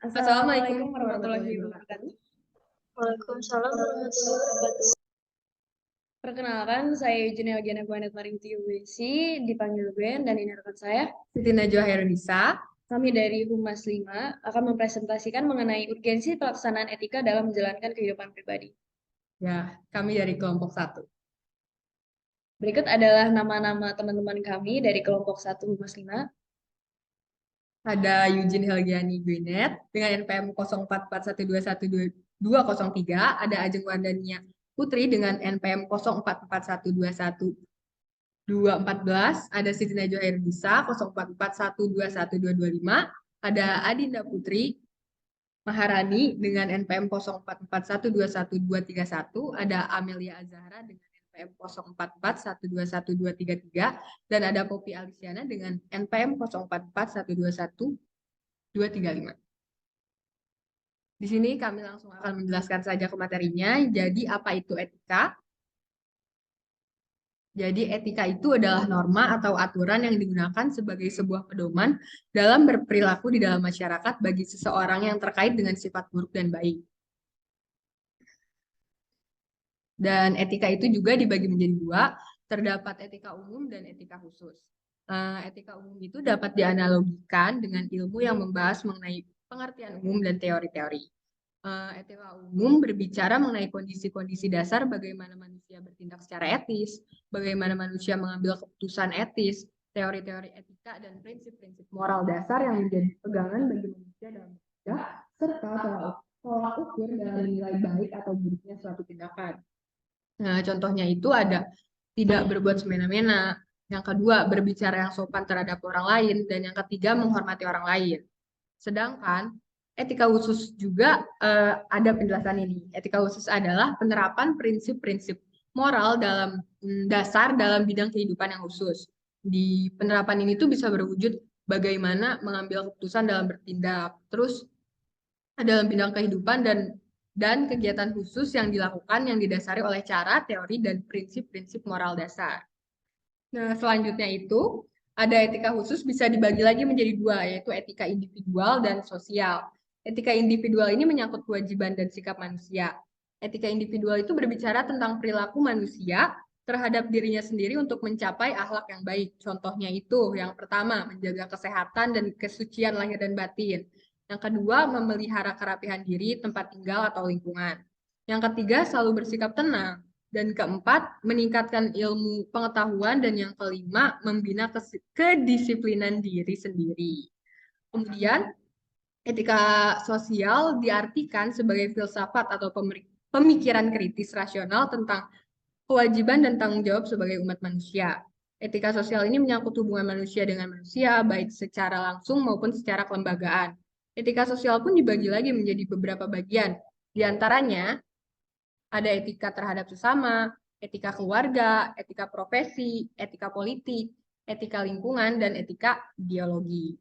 Assalamualaikum warahmatullahi wabarakatuh. Waalaikumsalam warahmatullahi wabarakatuh. Perkenalkan, saya Eugenia Giana Gwanet Marinti UBC, dipanggil Gwen, dan ini rekan saya. Siti Najwa Herunisa. Kami dari Humas 5 akan mempresentasikan mengenai urgensi pelaksanaan etika dalam menjalankan kehidupan pribadi. Ya, kami dari kelompok 1. Berikut adalah nama-nama teman-teman kami dari kelompok 1 Humas 5. Ada Eugene Helgiani Gwinet dengan NPM 0441212203, ada Ajeng Wardania Putri dengan NPM 0441212214, ada Siti Najwa Herunisa 0441212225, ada Adinda Putri Maharani dengan NPM 0441212231, ada Amelia Azahra dengan NPM 0441212233, dan ada Poppy Alisiana dengan NPM 0441212235. Di sini kami langsung akan menjelaskan saja ke materinya. Jadi apa itu etika? Jadi etika itu adalah norma atau aturan yang digunakan sebagai sebuah pedoman dalam berperilaku di dalam masyarakat bagi seseorang yang terkait dengan sifat buruk dan baik. Dan etika itu juga dibagi menjadi 2, terdapat etika umum dan etika khusus. Etika umum itu dapat dianalogikan dengan ilmu yang membahas mengenai pengertian umum dan teori-teori. Etika umum berbicara mengenai kondisi-kondisi dasar bagaimana manusia bertindak secara etis, bagaimana manusia mengambil keputusan etis, teori-teori etika dan prinsip-prinsip moral dasar yang menjadi pegangan bagi manusia dalam bekerja, serta tolak ukur dalam menilai baik atau buruknya suatu tindakan. Nah, contohnya itu ada tidak berbuat semena-mena, yang kedua berbicara yang sopan terhadap orang lain, dan yang ketiga menghormati orang lain. Sedangkan etika khusus juga ada penjelasan ini. Etika khusus adalah penerapan prinsip-prinsip moral dalam dasar dalam bidang kehidupan yang khusus. Di penerapan ini tuh bisa berwujud bagaimana mengambil keputusan dalam bertindak, terus dalam bidang kehidupan dan kegiatan khusus yang dilakukan yang didasari oleh cara, teori, dan prinsip-prinsip moral dasar. Nah, selanjutnya itu ada etika khusus bisa dibagi lagi menjadi 2, yaitu etika individual dan sosial. Etika individual ini menyangkut kewajiban dan sikap manusia. Etika individual itu berbicara tentang perilaku manusia terhadap dirinya sendiri untuk mencapai akhlak yang baik. Contohnya itu, yang pertama, menjaga kesehatan dan kesucian lahir dan batin. Yang kedua, memelihara kerapihan diri, tempat tinggal, atau lingkungan. Yang ketiga, selalu bersikap tenang. Dan keempat, meningkatkan ilmu pengetahuan. Dan yang kelima, membina kedisiplinan diri sendiri. Kemudian, etika sosial diartikan sebagai filsafat atau pemikiran kritis rasional tentang kewajiban dan tanggung jawab sebagai umat manusia. Etika sosial ini menyangkut hubungan manusia dengan manusia, baik secara langsung maupun secara kelembagaan. Etika sosial pun dibagi lagi menjadi beberapa bagian. Di antaranya, ada etika terhadap sesama, etika keluarga, etika profesi, etika politik, etika lingkungan, dan etika ideologi.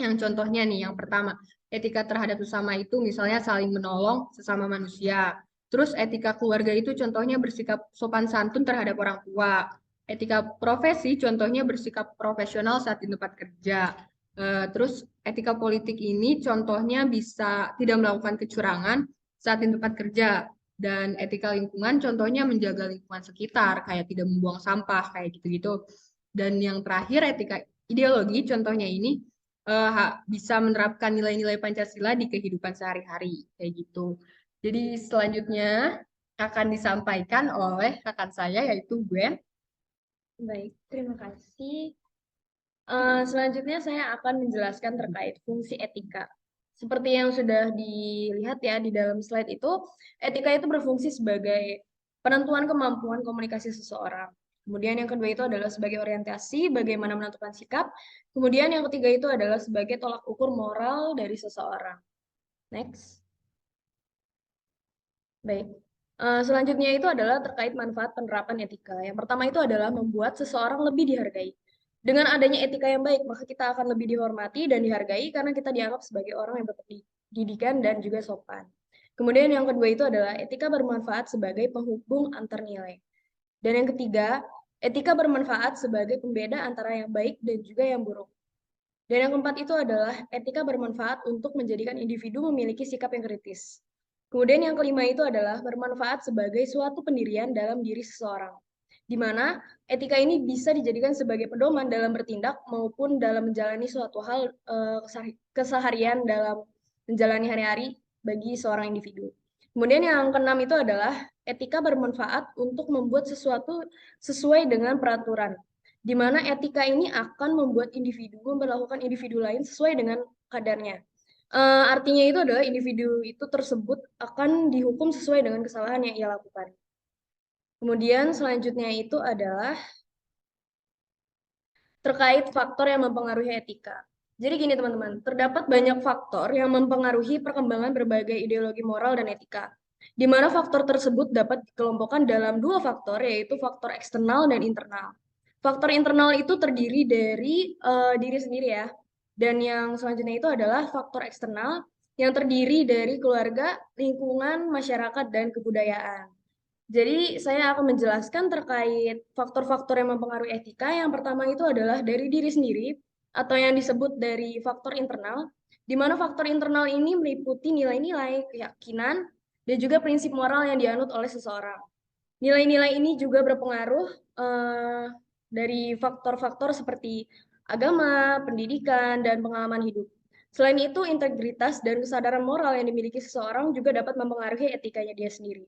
Yang contohnya nih, yang pertama, etika terhadap sesama itu misalnya saling menolong sesama manusia. Terus etika keluarga itu contohnya bersikap sopan santun terhadap orang tua. Etika profesi contohnya bersikap profesional saat di tempat kerja. Terus etika politik ini contohnya bisa tidak melakukan kecurangan saat di tempat kerja. Dan etika lingkungan contohnya menjaga lingkungan sekitar, kayak tidak membuang sampah, kayak gitu-gitu. Dan yang terakhir etika ideologi contohnya ini bisa menerapkan nilai-nilai Pancasila di kehidupan sehari-hari, kayak gitu. Jadi selanjutnya akan disampaikan oleh rekan saya, yaitu Gwen. Baik, terima kasih. Selanjutnya saya akan menjelaskan terkait fungsi etika. Seperti yang sudah dilihat ya di dalam slide itu, etika itu berfungsi sebagai penentuan kemampuan komunikasi seseorang. Kemudian yang kedua itu adalah sebagai orientasi bagaimana menentukan sikap. Kemudian yang ketiga itu adalah sebagai tolak ukur moral dari seseorang. Next. Baik. Selanjutnya itu adalah terkait manfaat penerapan etika. Yang pertama itu adalah membuat seseorang lebih dihargai. Dengan adanya etika yang baik, maka kita akan lebih dihormati dan dihargai karena kita dianggap sebagai orang yang berpendidikan dan juga sopan. Kemudian yang kedua itu adalah etika bermanfaat sebagai penghubung antar nilai. Dan yang ketiga, etika bermanfaat sebagai pembeda antara yang baik dan juga yang buruk. Dan yang keempat itu adalah etika bermanfaat untuk menjadikan individu memiliki sikap yang kritis. Kemudian yang kelima itu adalah bermanfaat sebagai suatu pendirian dalam diri seseorang, di mana etika ini bisa dijadikan sebagai pedoman dalam bertindak maupun dalam menjalani suatu hal keseharian dalam menjalani hari-hari bagi seorang individu. Kemudian yang keenam itu adalah etika bermanfaat untuk membuat sesuatu sesuai dengan peraturan, di mana etika ini akan membuat individu memperlakukan individu lain sesuai dengan kadarnya. Artinya itu adalah individu itu tersebut akan dihukum sesuai dengan kesalahan yang ia lakukan. Kemudian selanjutnya itu adalah terkait faktor yang mempengaruhi etika. Jadi gini teman-teman, terdapat banyak faktor yang mempengaruhi perkembangan berbagai ideologi moral dan etika, di mana faktor tersebut dapat dikelompokkan dalam dua faktor, yaitu faktor eksternal dan internal. Faktor internal itu terdiri dari diri sendiri ya, dan yang selanjutnya itu adalah faktor eksternal yang terdiri dari keluarga, lingkungan, masyarakat, dan kebudayaan. Jadi saya akan menjelaskan terkait faktor-faktor yang mempengaruhi etika. Yang pertama itu adalah dari diri sendiri atau yang disebut dari faktor internal, di mana faktor internal ini meliputi nilai-nilai, keyakinan, dan juga prinsip moral yang dianut oleh seseorang. Nilai-nilai ini juga berpengaruh dari faktor-faktor seperti agama, pendidikan, dan pengalaman hidup. Selain itu, integritas dan kesadaran moral yang dimiliki seseorang juga dapat mempengaruhi etikanya dia sendiri.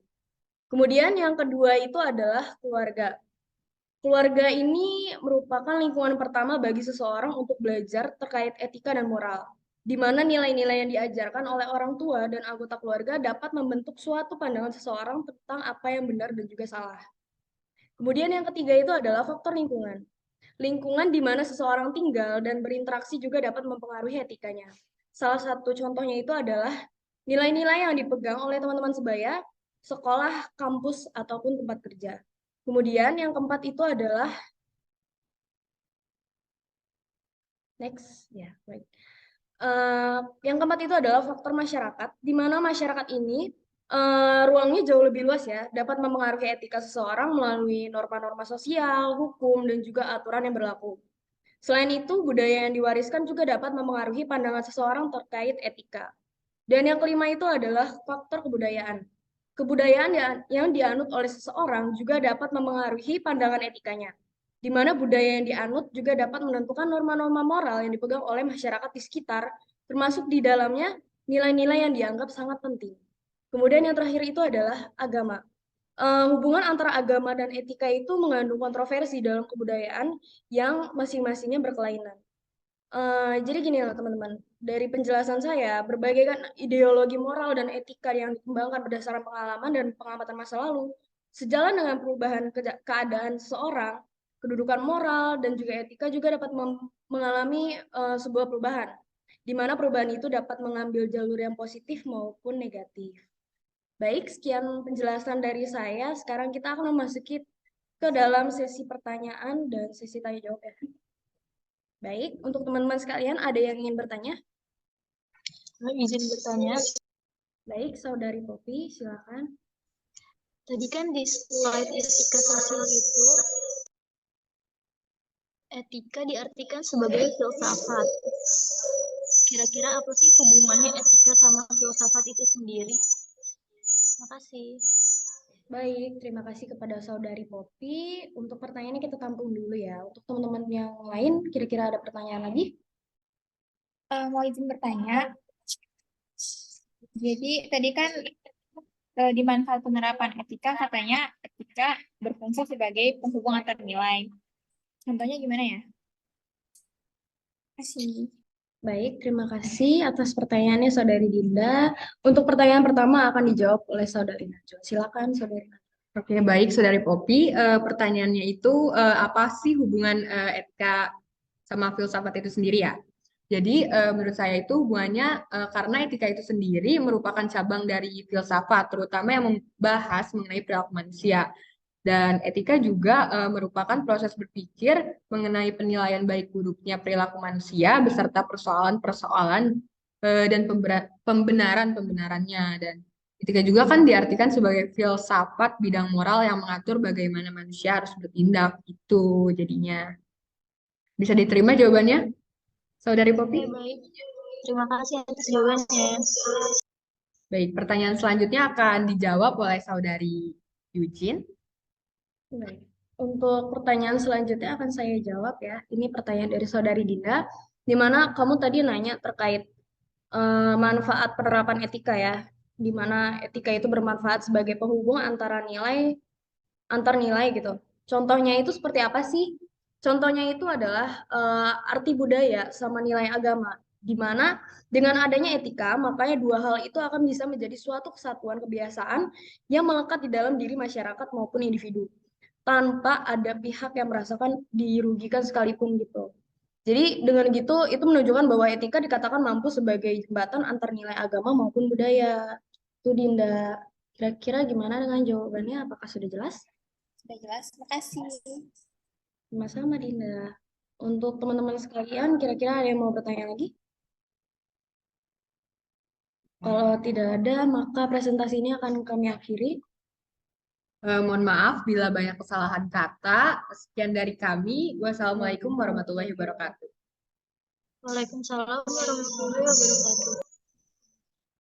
Kemudian yang kedua itu adalah keluarga. Keluarga ini merupakan lingkungan pertama bagi seseorang untuk belajar terkait etika dan moral, di mana nilai-nilai yang diajarkan oleh orang tua dan anggota keluarga dapat membentuk suatu pandangan seseorang tentang apa yang benar dan juga salah. Kemudian yang ketiga itu adalah faktor lingkungan. Lingkungan di mana seseorang tinggal dan berinteraksi juga dapat mempengaruhi etikanya. Salah satu contohnya itu adalah nilai-nilai yang dipegang oleh teman-teman sebaya, sekolah, kampus, ataupun tempat kerja. Kemudian yang keempat itu adalah next, ya, baik. Yang keempat itu adalah faktor masyarakat, di mana masyarakat ini ruangnya jauh lebih luas ya, dapat mempengaruhi etika seseorang melalui norma-norma sosial, hukum, dan juga aturan yang berlaku. Selain itu, budaya yang diwariskan juga dapat mempengaruhi pandangan seseorang terkait etika. Dan yang kelima itu adalah faktor kebudayaan. Kebudayaan yang dianut oleh seseorang juga dapat mempengaruhi pandangan etikanya, di mana budaya yang dianut juga dapat menentukan norma-norma moral yang dipegang oleh masyarakat di sekitar, termasuk di dalamnya nilai-nilai yang dianggap sangat penting. Kemudian yang terakhir itu adalah agama. Hubungan antara agama dan etika itu mengandung kontroversi dalam kebudayaan yang masing-masingnya berkelainan. Jadi gini loh teman-teman, dari penjelasan saya, berbagai kan ideologi moral dan etika yang dikembangkan berdasarkan pengalaman dan pengamatan masa lalu, sejalan dengan perubahan keadaan seseorang, kedudukan moral dan juga etika juga dapat mengalami sebuah perubahan, di mana perubahan itu dapat mengambil jalur yang positif maupun negatif. Baik, sekian penjelasan dari saya. Sekarang kita akan memasuki ke dalam sesi pertanyaan dan sesi tanya jawab ya. Baik, untuk teman-teman sekalian, ada yang ingin bertanya? Izin bertanya, Baik, Saudari Poppy, silakan. tadi kan di slide etika sosial itu, etika diartikan sebagai filsafat. Kira-kira apa sih hubungannya etika sama filsafat itu sendiri? Makasih. Baik, terima kasih kepada Saudari Poppy. Untuk pertanyaannya kita tampung dulu ya. Untuk teman-teman yang lain, kira-kira ada pertanyaan lagi? Mau izin bertanya. Jadi tadi kan di manfaat penerapan etika katanya etika berfungsi sebagai penghubung antar nilai. Contohnya gimana ya? Kasih. Baik, terima kasih atas pertanyaannya Saudari Dinda. Untuk pertanyaan pertama akan dijawab oleh Saudari Najwa. Silakan Saudari Najwa. Oke, baik Saudari Poppy. Pertanyaannya itu apa sih hubungan etika sama filsafat itu sendiri ya? Jadi menurut saya itu hubungannya karena etika itu sendiri merupakan cabang dari filsafat, terutama yang membahas mengenai perilaku manusia. Dan etika juga merupakan proses berpikir mengenai penilaian baik buruknya perilaku manusia beserta persoalan-persoalan dan pembenaran-pembenarannya. Dan etika juga kan diartikan sebagai filsafat bidang moral yang mengatur bagaimana manusia harus bertindak. Itu jadinya. Bisa diterima jawabannya? Saudari Poppy? Baik. Terima kasih atas jawabannya. Baik, pertanyaan selanjutnya akan dijawab oleh Saudari Eugene. Baik. Untuk pertanyaan selanjutnya akan saya jawab ya. Ini pertanyaan dari Saudari Dinda, di mana kamu tadi nanya terkait manfaat penerapan etika ya, di mana etika itu bermanfaat sebagai penghubung antara antar nilai gitu. Contohnya itu seperti apa sih? Contohnya itu adalah arti budaya sama nilai agama, di mana dengan adanya etika, makanya dua hal itu akan bisa menjadi suatu kesatuan kebiasaan yang melekat di dalam diri masyarakat maupun individu, tanpa ada pihak yang merasakan dirugikan sekalipun gitu. Jadi dengan gitu itu menunjukkan bahwa etika dikatakan mampu sebagai jembatan antar nilai agama maupun budaya. Itu Dinda. Kira-kira gimana dengan jawabannya? Apakah sudah jelas? Sudah jelas, makasih. Sama-sama Dinda. Untuk teman-teman sekalian, kira-kira ada yang mau bertanya lagi? Kalau tidak ada, maka presentasi ini akan kami akhiri. Mohon maaf bila banyak kesalahan kata. Sekian dari kami. Wassalamualaikum warahmatullahi wabarakatuh. Waalaikumsalam warahmatullahi wabarakatuh.